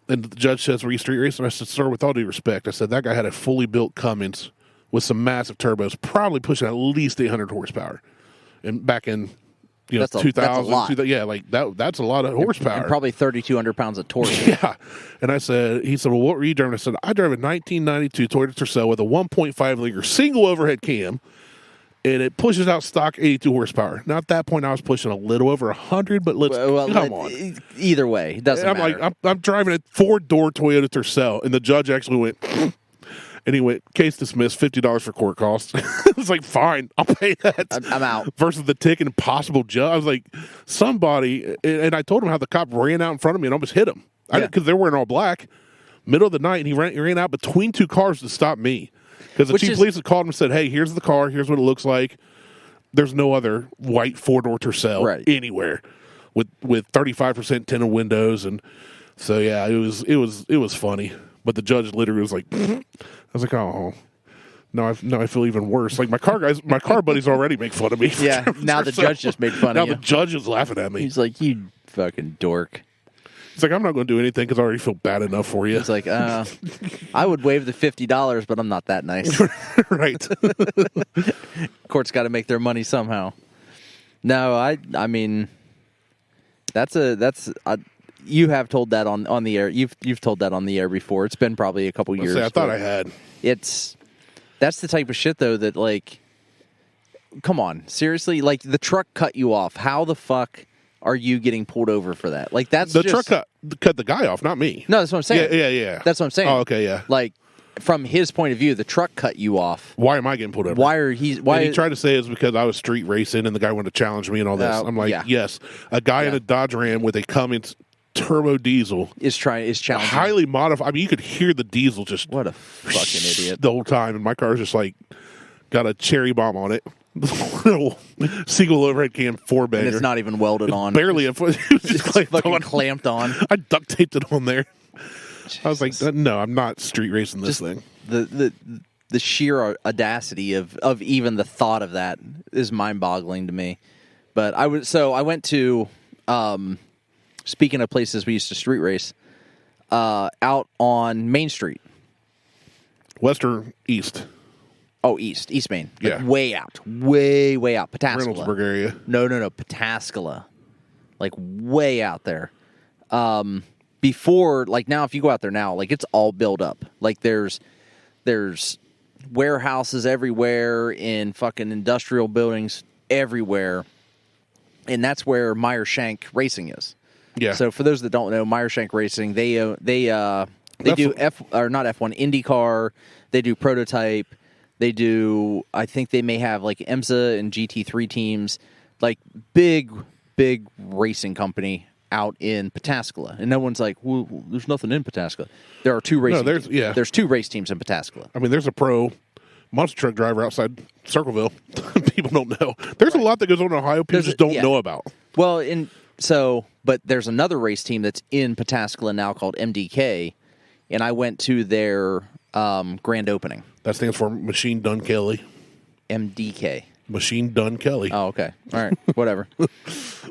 And the judge says, "Were you street racing?" I said, "Sir, with all due respect," I said, "that guy had a fully built Cummins with some massive turbos, probably pushing at least 800 horsepower. And back in, That's 2000, that's a lot. 2000, yeah, like that's a lot of horsepower. And probably 3,200 pounds of torque. Yeah. And he said, "Well, what were you driving?" I said, "I drove a 1992 Toyota Tercel with a 1.5 liter single overhead cam, and it pushes out stock 82 horsepower." Now, at that point, I was pushing a little over 100, but come on. Either way, it doesn't matter. Like, I'm driving a 4-door Toyota Tercel, and the judge actually went, and he went, "Case dismissed, $50 for court costs." I was like, "Fine, I'll pay that." I'm out. Versus the ticket and possible judge. I was like, somebody, and I told him how the cop ran out in front of me and almost hit him. Because they're wearing all black. Middle of the night, and he ran out between two cars to stop me. Because the chief of police had called him and said, "Hey, here's the car. Here's what it looks like. There's no other white 4-door Tercel anywhere with 35% tinted windows." And so, yeah, it was funny. But the judge literally was like, I was like, "Oh, no, I feel even worse." Like my car buddies already make fun of me. Yeah, now the judge just made fun of you. Now the judge is laughing at me. He's like, "You fucking dork." It's like, "I'm not going to do anything because I already feel bad enough for you." It's like, I would waive the $50, but I'm not that nice. Right. Court's got to make their money somehow. No, I mean, you have told that on the air. You've told that on the air before. It's been probably a couple years. I thought I had. That's the type of shit though that, like, come on, seriously, like the truck cut you off. How the fuck are you getting pulled over for that? Like that's truck cut the guy off, not me. No, that's what I'm saying. Yeah. That's what I'm saying. Oh, okay, yeah. Like from his point of view, the truck cut you off. Why am I getting pulled over? Why he tried to say it's because I was street racing and the guy wanted to challenge me and all this. I'm like, yes, a guy in a Dodge Ram with a Cummins turbo diesel is challenging, highly modified. I mean, you could hear the diesel just what a fucking idiot the whole time, and my car's just like got a cherry bomb on it. Little single overhead cam 4-banger. And it's not even welded on. Barely. It was just clamped on. I duct taped it on there. I was like, "No, I'm not street racing this thing." The sheer audacity of even the thought of that is mind-boggling to me. But I went to, speaking of places we used to street race, out on Main Street. West or east? Oh, East Main. Like yeah. Way out. Way out. Pataskala. Reynoldsburg area. No. Pataskala. Like way out there. Before, like now, if you go out there now, like it's all built up. Like there's warehouses everywhere in fucking industrial buildings everywhere. And that's where Meyer Shank Racing is. Yeah. So for those that don't know, Meyer Shank Racing, they do not F1 IndyCar. They do prototype. They do, I think they may have like IMSA and GT3 teams, like big racing company out in Pataskala. And no one's like, "Well, there's nothing in Pataskala." There are two racing teams. Yeah. There's two race teams in Pataskala. I mean, there's a pro monster truck driver outside Circleville. People don't know. There's a lot that goes on in Ohio people just don't know about. Well, but there's another race team that's in Pataskala now called MDK, and I went to their grand opening. That stands for Machine Done Kelly. MDK. Machine Done Kelly. Oh, okay. All right. Whatever.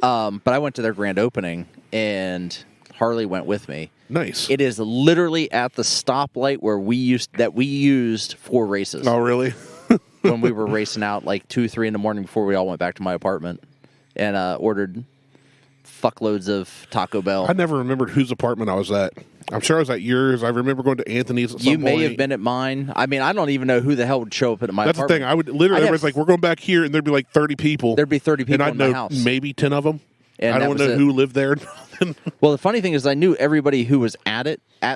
But I went to their grand opening, and Harley went with me. Nice. It is literally at the stoplight where we used for races. Oh, really? When we were racing out like 2, 3 in the morning before we all went back to my apartment and ordered fuckloads of Taco Bell. I never remembered whose apartment I was at. I'm sure I was at yours. I remember going to Anthony's at some You may point. have been at mine. I mean, I don't even know who the hell would show up at my That's apartment. the thing. I would literally, everybody's like, "We're going back here," and there'd be like 30 people. There'd be 30 people and I'd in know my house. Maybe 10 of them. And I don't know who lived there. Well, the funny thing is I knew everybody who was at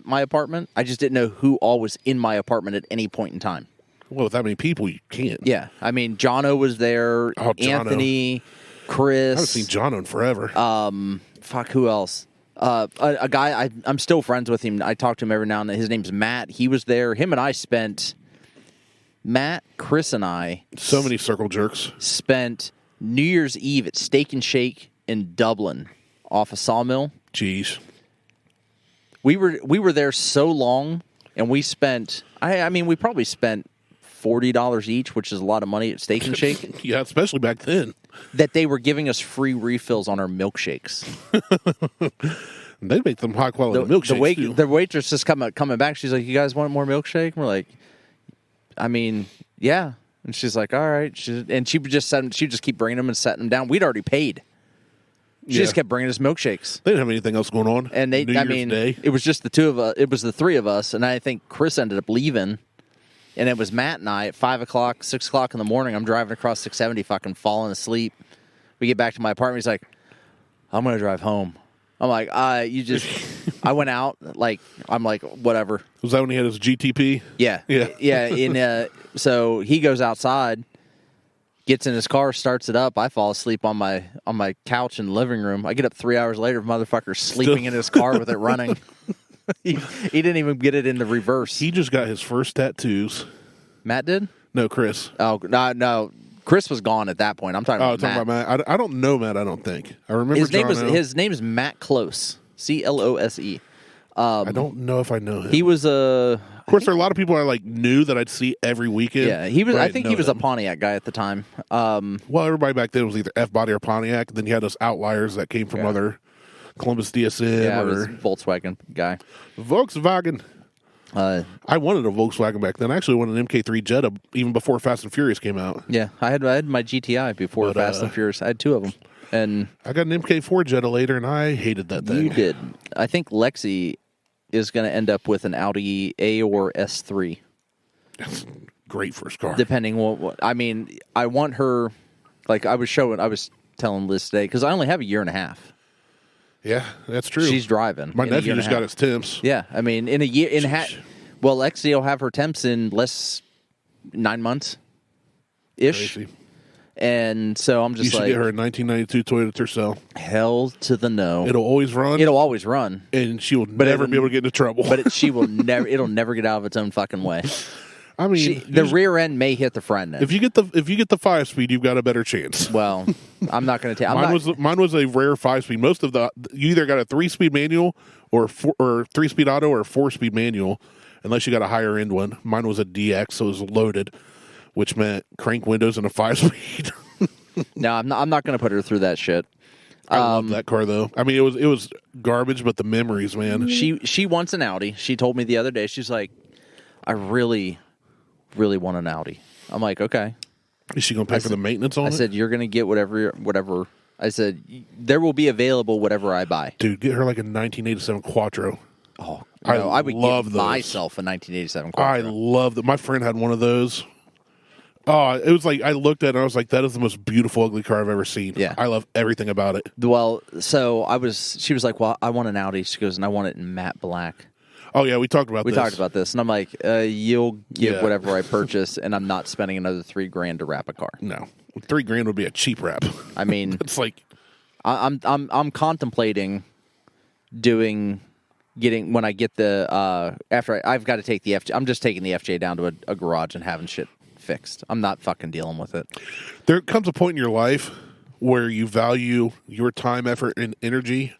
my apartment. I just didn't know who all was in my apartment at any point in time. Well, with that many people, you can't. Yeah. I mean, Jono was there. Oh, Jono. Anthony, Chris. I haven't seen Jono in forever. Fuck, who else? A guy, I'm still friends with him. I talk to him every now and then. His name's Matt. He was there. Him and I spent, Matt, Chris, and I. So many circle jerks. Spent New Year's Eve at Steak and Shake in Dublin off a Sawmill. Jeez. We were there so long, and we spent, I mean, we probably spent $40 each, which is a lot of money at Steak and Shake. Yeah, especially back then. That they were giving us free refills on our milkshakes. They make them high quality milkshakes too. The waitress is coming back. She's like, "You guys want more milkshake?" And we're like, "I mean, yeah." And she's like, "All right." She would just keep bringing them and setting them down. We'd already paid. She just kept bringing us milkshakes. They didn't have anything else going on. And New Year's Day. It was just the two of us. It was the three of us, and I think Chris ended up leaving. And it was Matt and I at 5 o'clock, 6 o'clock in the morning. I'm driving across 670, fucking falling asleep. We get back to my apartment. He's like, "I'm gonna drive home." I'm like, I went out, like, I'm like, whatever. Was that when he had his GTP? Yeah. Yeah. So he goes outside, gets in his car, starts it up. I fall asleep on my couch in the living room. I get up 3 hours later, motherfucker's sleeping in his car with it running. He didn't even get it in the reverse. He just got his first tattoos. Matt did? No, Chris. Oh, no. Chris was gone at that point. I'm talking about Matt. I don't know Matt, I don't think. I remember his name is Matt Close. Close. I don't know if I know him. He was Of course, there are a lot of people I knew that I'd see every weekend. Yeah, he was. I think he was a Pontiac guy at the time. Well, everybody back then was either F-Body or Pontiac. Then you had those outliers that came from other Columbus DSM or Volkswagen guy. Volkswagen. I wanted a Volkswagen back then. I actually wanted an MK3 Jetta even before Fast and Furious came out. Yeah, I had my GTI before Fast and Furious. I had two of them, and I got an MK4 Jetta later, and I hated that thing. You did. I think Lexi is going to end up with an Audi A or S3. That's a great first car. Depending what I mean, I want her. Like I was telling Liz today because I only have a year and a half. Yeah, that's true. She's driving. My nephew just got his temps. Yeah, I mean, in a year, well, Lexi will have her temps in 9 months ish. Crazy. And so I'm just you should get her a 1992 Toyota Tercel. Hell to the no. It'll always run. And she will never be able to get into trouble. But she will never. It'll never get out of its own fucking way. I mean, the rear end may hit the front end. If you get the 5-speed, you've got a better chance. Well, I'm not going to tell. Mine was a rare 5-speed. Most of you either got a 3-speed manual or 3-speed auto or a 4-speed manual, unless you got a higher end one. Mine was a DX, so it was loaded, which meant crank windows and a 5-speed. No, I'm not going to put her through that shit. I love that car though. I mean, it was garbage, but the memories, man. She wants an Audi. She told me the other day. She's like, I really want an Audi. I'm like, okay. Is she going to pay for the maintenance on it? I said, you're going to get whatever. I said, there will be available whatever I buy. Dude, get her like a 1987 Quattro. Oh, no, I would give myself a 1987 Quattro. I love that. My friend had one of those. Oh, it was like, I looked at it and I was like, that is the most beautiful, ugly car I've ever seen. Yeah. I love everything about it. Well, so she was like, well, I want an Audi. She goes, and I want it in matte black. Oh, yeah, we talked about this. And I'm like, you'll get whatever I purchase, and I'm not spending another $3,000 to wrap a car. No. $3,000 would be a cheap wrap. I mean, it's like I'm contemplating when I get the after I've got to take the FJ. I'm just taking the FJ down to a garage and having shit fixed. I'm not fucking dealing with it. There comes a point in your life where you value your time, effort, and energy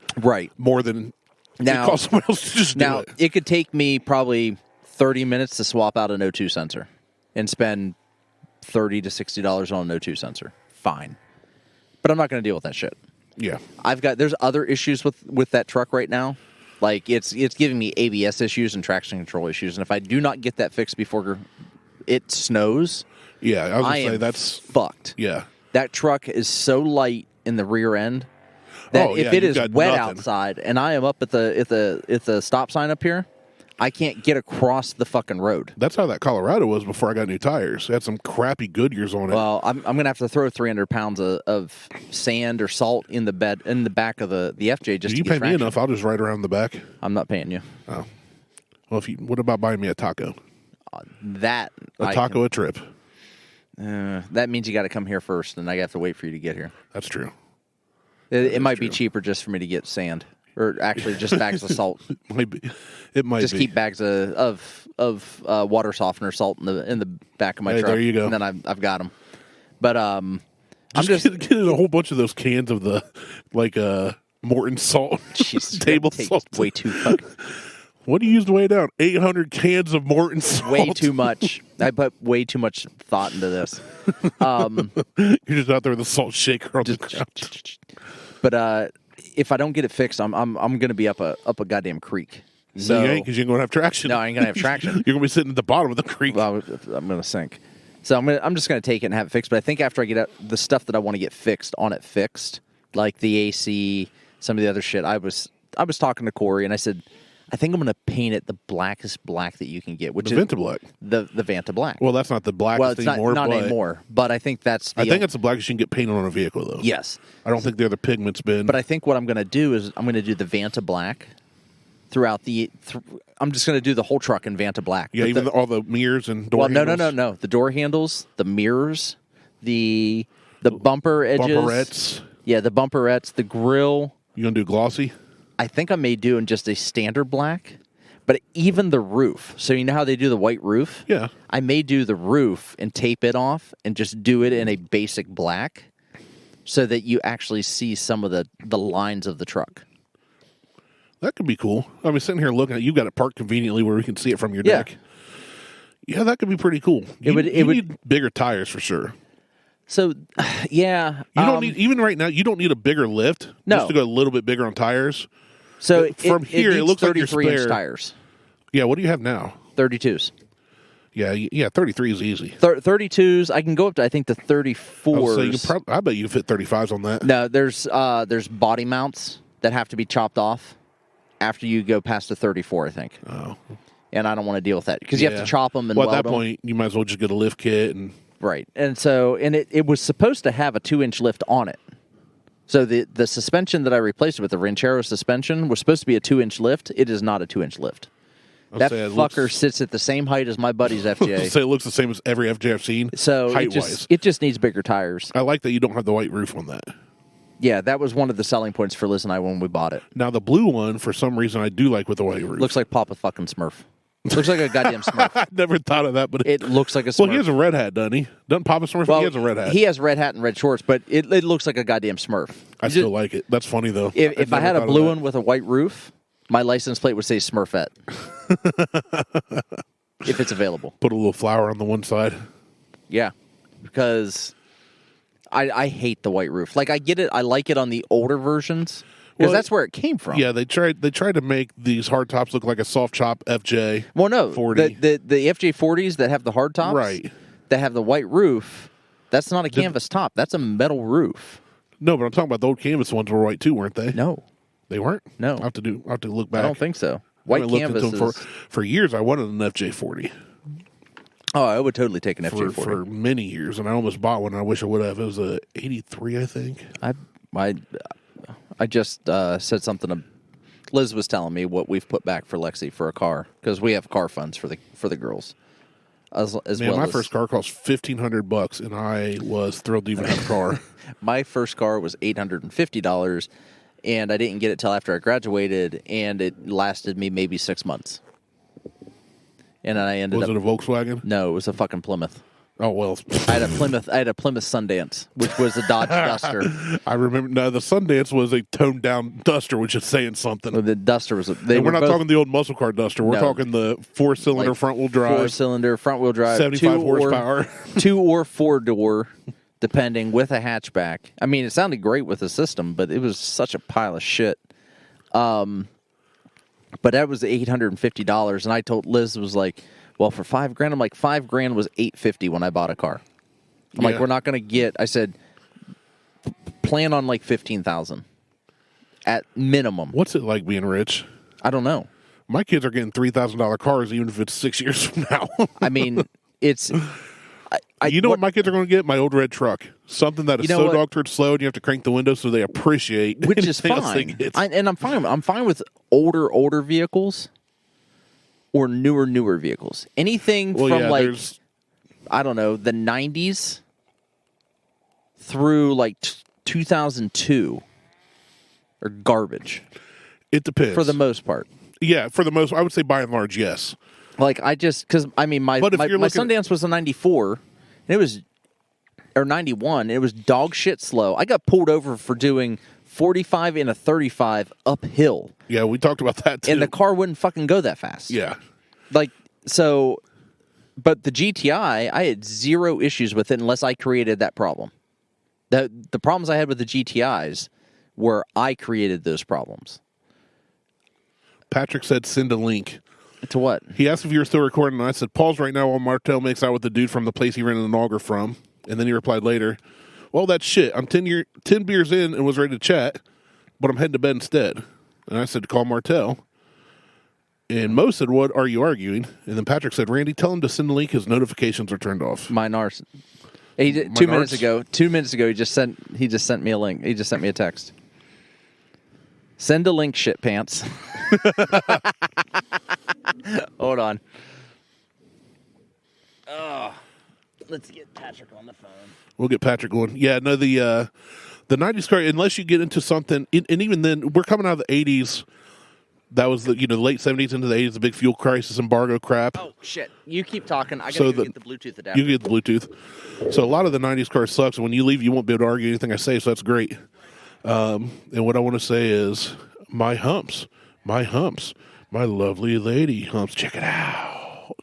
more than now, it costs someone else to just do it. It could take me probably 30 minutes to swap out an O2 sensor and spend $30 to $60 on an O2 sensor. Fine. But I'm not going to deal with that shit. Yeah. There's other issues with that truck right now. Like it's giving me ABS issues and traction control issues. And if I do not get that fixed before it snows, I was going to say that's fucked. Yeah. That truck is so light in the rear end that if it is wet outside and I am up at the stop sign up here, I can't get across the fucking road. That's how that Colorado was before I got new tires. It had some crappy Goodyears on it. Well, I'm going to have to throw 300 pounds of sand or salt in the back of the FJ just to get traction. You pay me enough, I'll just ride around the back. I'm not paying you. Oh. Well, what about buying me a taco? A trip. That means you got to come here first, and I have to wait for you to get here. That's true. It might be cheaper just for me to get sand, or actually just bags of salt. It might just keep bags of water softener salt in the back of my truck. There you go. And then I've got them. But Get in a whole bunch of those cans of the Morton salt, Jesus, table that takes salt. way too fucking. What do you use to weigh down? 800 cans of Morton salt. Way too much. I put way too much thought into this. You're just out there with a salt shaker on the ground. But if I don't get it fixed, I'm going to be up a goddamn creek. So you ain't, because you ain't going to have traction. No, I ain't going to have traction. You're going to be sitting at the bottom of the creek. Well, I'm going to sink. So I'm just going to take it and have it fixed. But I think after I get the stuff that I want to get fixed, like the AC, some of the other shit, I was talking to Corey and I said, I think I'm going to paint it the blackest black that you can get, which the is Vanta Black. The Vanta Black. Well, that's not the blackest anymore. Not anymore. But I think that's I think it's the blackest you can get painted on a vehicle, though. Yes. I don't think the other pigment's been. But I think what I'm going to do is I'm going to do the Vanta Black throughout I'm just going to do the whole truck in Vanta Black. Yeah, even all the mirrors and door handles. No. The door handles, the mirrors, the bumper edges. Bumperettes. Yeah, the bumperettes, the grill. You going to do glossy? I think I may do in just a standard black, but even the roof. So you know how they do the white roof? Yeah. I may do the roof and tape it off and just do it in a basic black so that you actually see some of the lines of the truck. That could be cool. I mean, sitting here looking at it, you've got it parked conveniently where we can see it from your deck. Yeah, that could be pretty cool. You need bigger tires for sure. So, yeah. You don't need, even right now, you don't need a bigger lift. No. Just to go a little bit bigger on tires. So from here, it looks like your 33-inch tires. Yeah, what do you have now? 32s. Yeah, 33 is easy. 32s, I can go up to, I think, the 34s. So I bet you can fit 35s on that. No, there's body mounts that have to be chopped off after you go past the 34, I think. Oh. And I don't want to deal with that because you have to chop them and weld at that them. point, you might as well just get a lift kit. Right. And so, it was supposed to have a 2-inch lift on it. So the suspension that I replaced it with, the Ranchero suspension, was supposed to be a 2-inch lift. It is not a 2-inch lift. That fucker sits at the same height as my buddy's FJ. So it looks the same as every FJ I've seen. So height-wise. it just needs bigger tires. I like that you don't have the white roof on that. Yeah, that was one of the selling points for Liz and I when we bought it. Now the blue one, for some reason, I do like with the white roof. Looks like Papa fucking Smurf. Looks like a goddamn Smurf. I never thought of that, but it looks like a Smurf. Well, he has a red hat, doesn't he? Doesn't Papa Smurf? Well, he has a red hat. He has red hat and red shorts, but it looks like a goddamn Smurf. I still like it. That's funny, though. If I had a blue one with a white roof, my license plate would say Smurfette. If it's available. Put a little flower on the one side. Yeah, because I hate the white roof. Like, I get it. I like it on the older versions. Because that's where it came from. Yeah, they tried to make these hard tops look like a soft chop FJ. Well, no, 40. the FJ 40s that have the hard tops, right? That have the white roof. That's not a canvas top. That's a metal roof. No, but I'm talking about the old canvas ones were white too, weren't they? No, they weren't. No, I have to look back. I don't think so. White canvas for years. I wanted an FJ 40. Oh, I would totally take an FJ 40 for many years, and I almost bought one. And I wish I would have. It was a '83, I think. I just said something. Liz was telling me what we've put back for Lexi for a car because we have car funds for the girls. My first car cost $1,500, and I was thrilled to even have a car. My first car was $850, and I didn't get it till after I graduated, and it lasted me maybe 6 months. And I ended up. Was it a Volkswagen? No, it was a fucking Plymouth. Oh, well. I had a Plymouth Sundance, which was a Dodge Duster. I remember. No, the Sundance was a toned down Duster, which is saying something. Well, the Duster was. We're not talking the old muscle car Duster. We're talking the 4-cylinder front wheel drive. 4-cylinder front wheel drive, 75 horsepower, 2 or 4 door, depending, with a hatchback. I mean, it sounded great with the system, but it was such a pile of shit. But that was $850, and I told Liz, was like, well, for $5,000, I'm like, $5,000 was $850 when I bought a car. I'm like, we're not going to get. I said, plan on like $15,000 at minimum. What's it like being rich? I don't know. My kids are getting $3,000 cars, even if it's 6 years from now. I mean, it's. You know what my kids are going to get? My old red truck. Something that is so dog-turd slow, and you have to crank the window so they appreciate. Which is fine. And I'm fine. I'm fine with older vehicles. Or newer vehicles. Anything from I don't know, the 90s through like 2002 are garbage. It depends. For the most part. Yeah, for the most, I would say by and large, yes. Like, because, I mean, my Sundance was a 94, and it was or 91. It was dog shit slow. I got pulled over for doing 45 and a 35 uphill. Yeah, we talked about that too. And the car wouldn't fucking go that fast. Yeah. Like, so, but the GTI, I had zero issues with it unless I created that problem. The problems I had with the GTIs were I created those problems. Patrick said send a link. To what? He asked if you were still recording, and I said, pause right now while Martelle makes out with the dude from the place he rented an auger from. And then he replied later, well, that's shit. I'm 10 beers in and was ready to chat, but I'm heading to bed instead. And I said, call Martelle. And Mo said, what are you arguing? And then Patrick said, Randy, tell him to send the link. His notifications are turned off. Mine are. He did, 2 minutes ago. 2 minutes ago, he just sent me a link. He just sent me a text. Send a link, shit pants. Hold on. Oh, let's get Patrick on the phone. We'll get Patrick going. Yeah, no, the 90s car, unless you get into something, and even then, we're coming out of the 80s. That was the late 70s into the 80s, the big fuel crisis, embargo crap. Oh, shit. You keep talking. I got to get the Bluetooth adapter. You get the Bluetooth. So a lot of the 90s cars sucks, and when you leave, you won't be able to argue anything I say, so that's great. And what I want to say is, my humps, my lovely lady humps. Check it out.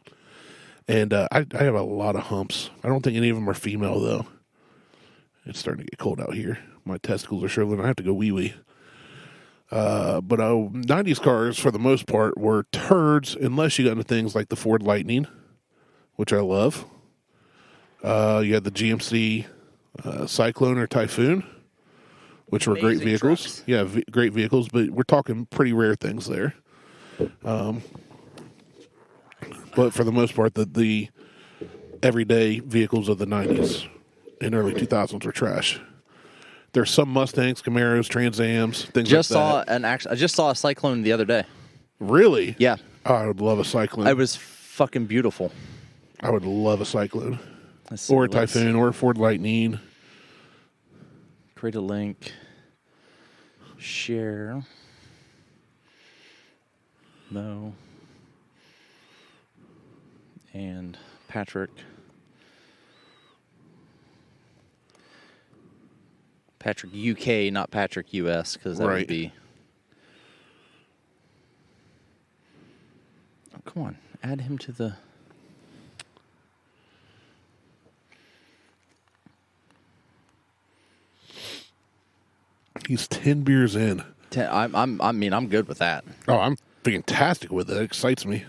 And I have a lot of humps. I don't think any of them are female, though. It's starting to get cold out here. My testicles are shriveling. I have to go wee-wee. But 90s cars, for the most part, were turds, unless you got into things like the Ford Lightning, which I love. You had the GMC Cyclone or Typhoon, which were great vehicles. Trucks. Yeah, great vehicles, but we're talking pretty rare things there. But for the most part, the everyday vehicles of the 90s and early 2000s were trash. There's some Mustangs, Camaros, Trans Ams, things like that. I just saw a Cyclone the other day. Really? Yeah. Oh, I would love a Cyclone. It was fucking beautiful. I would love a Cyclone. Or a Typhoon, or a Ford Lightning. Create a link. Share. No. And Patrick. Patrick UK, not Patrick US, because that would be. Oh, come on. Add him to the. He's 10 beers in. I'm good with that. Oh, I'm fantastic with it. It excites me.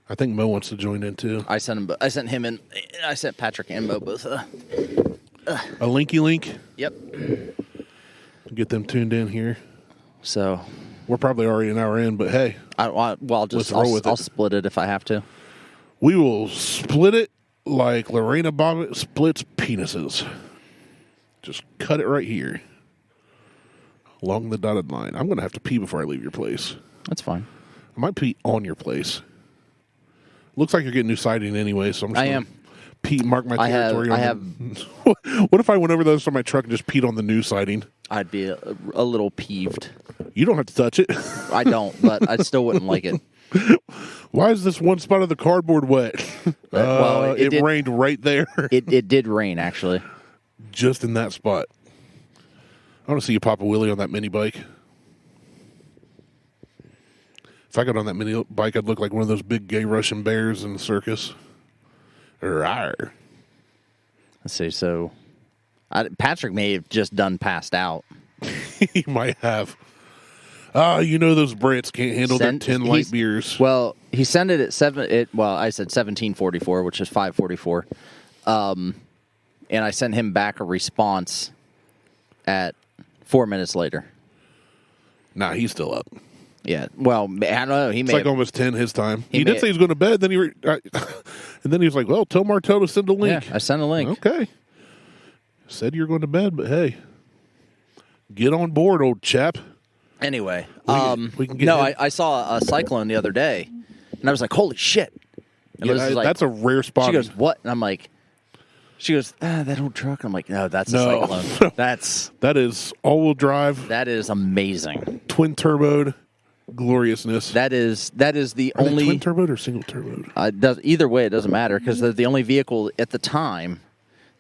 I think Mo wants to join in too. I sent him in. I sent Patrick and Mo both. A linky link. Yep. Get them tuned in here. So we're probably already an hour in, but hey, I'll split it if I have to. We will split it like Lorena Bobbitt splits penises. Just cut it right here. Along the dotted line. I'm going to have to pee before I leave your place. That's fine. I might pee on your place. Looks like you're getting new siding anyway, so I'm just going to pee, mark my territory. What if I went over those on my truck and just peed on the new siding? I'd be a little peeved. You don't have to touch it. I don't, but I still wouldn't like it. Why is this one spot of the cardboard wet? Well, it rained right there. It did rain, actually. Just in that spot. I want to see you pop a wheelie on that mini bike. If I got on that mini bike, I'd look like one of those big gay Russian bears in the circus. Rawr. Let's see. So, Patrick may have just done passed out. He might have. Those Brits can't handle their 10 light beers. Well, he sent it at 7. I said 17:44, which is 5:44. And I sent him back a response at 4 minutes later. Nah, he's still up. Yeah. Well, I don't know. It's like almost 10 his time. He did say he was going to bed. Then and then he was like, "Well, tell Martelle to send a link." Yeah, I sent a link. Okay. Said you're going to bed, but hey, get on board, old chap. Anyway, we can get I saw a Cyclone the other day, and I was like, "Holy shit!" And that's a rare spot. She goes, "What?" And I'm like, "She goes, that old truck." I'm like, "No, that's a Cyclone. That is all-wheel drive. That is amazing. Twin turboed gloriousness. That is the only twin turboed or single turboed. Either way, it doesn't matter because they're the only vehicle at the time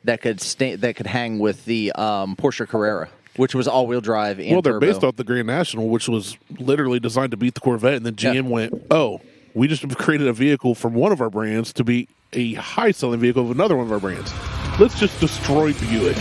that could hang with the Porsche Carrera, which was all-wheel drive and they're turbo. based off the Grand National, which was literally designed to beat the Corvette, and then GM went, "Oh, we just created a vehicle from one of our brands to be a high-selling vehicle of another one of our brands. Let's just destroy Buick."